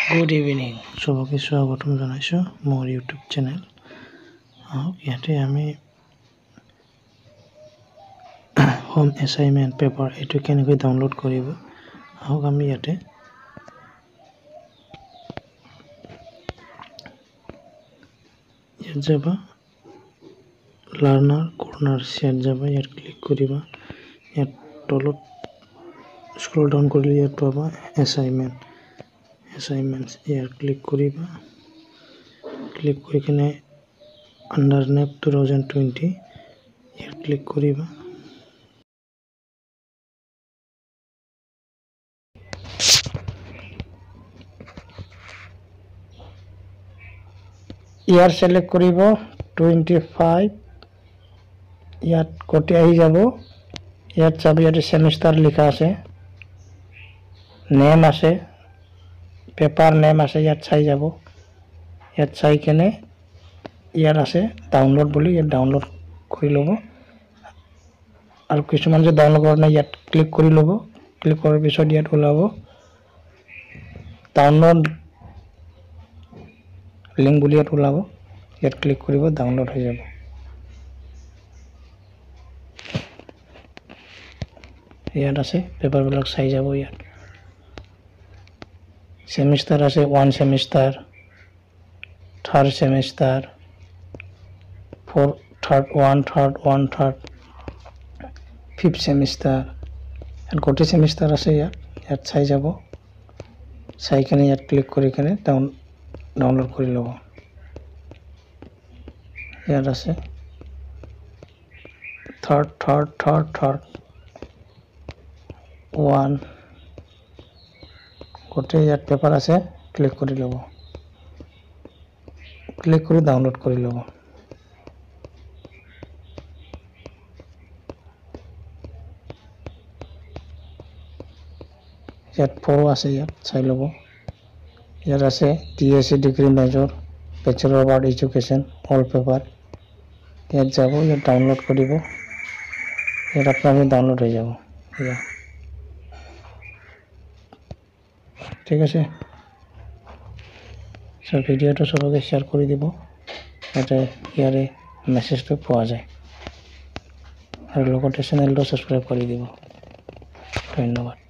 good evening সবকে স্বাগতম জানাইছো মোৰ ইউটিউব চেনেল ইয়াতে আমি হোম অ্যাসাইনমেন্ট পেপাৰ এটো কেনেকৈ ডাউনলোড কৰিব আমি ইয়াতে যাবা লাৰ্নাৰ কৰ্নাৰ সেট যাবা ইয়াত ক্লিক কৰিবা ইয়াত তলত স্ক্ৰল ডাউন কৰিলে ইয়াত পাবা assignments ইয়াত ক্লিক কৰিবা ক্লিক কৰি কিনে আন্ডাৰনেপ 2020 ইয়াত ক্লিক কৰিবা ইয়াৰ সিলেক্ট কৰিব 25 ইয়াত কোটি আহি যাব ইয়াত চাবি ইয়াতে সেমিস্টার লিখা আছে নেম আছে পেপার নেম আছে ইয়াত চাই যাব ইয়াত চাই কেনে ইয়াত আছে ডাউনলোড বুলি ইয়াত ডাউনলোড কৰি লব আৰু কিছুমান যে ডাউনলোড কৰা নাই ইয়াত ক্লিক কৰি লব ক্লিক কৰাৰ পিছত ইয়াত ওলাব ডাউনলোড লিংক বুলি ইয়াত ওলাব ইয়াত ক্লিক কৰিব ডাউনলোড হৈ যাব ইয়াত আছে পেপার বিলাক চাই যাব ইয়াত সেমিস্টার আছে 1 semester third semester 1 third fifth semester and কোটি সেমিস্টার আছে ইয়াত চাই যাব চাই কেনে ইয়াত ক্লিক কৰি কেনে ডাউনলোড কৰি লব ইয়াত আছে থাৰ্ড 1 কোটি ইয়াত পেপাৰ আছে ক্লিক কৰি লব ক্লিক কৰি ডাউনলোড কৰি লব ইয়াত ফটো আছে ইয়াত চাই লব ইয়াত আছে TSC degree major bachelor of art education all paper ইয়াত যাব ইয়াত ডাউনলোড কৰিব ইয়াত আপনার ডাউনলোড হৈ যাব ঠিক আছে সব ভিডিওটো সবকে শেয়ার করে দিব যাতে ইয়ারে মেসেজটো পোৱা যায় আৰু লগতে চেনেলটো সাবস্ক্ৰাইব কৰি দিব ধন্যবাদ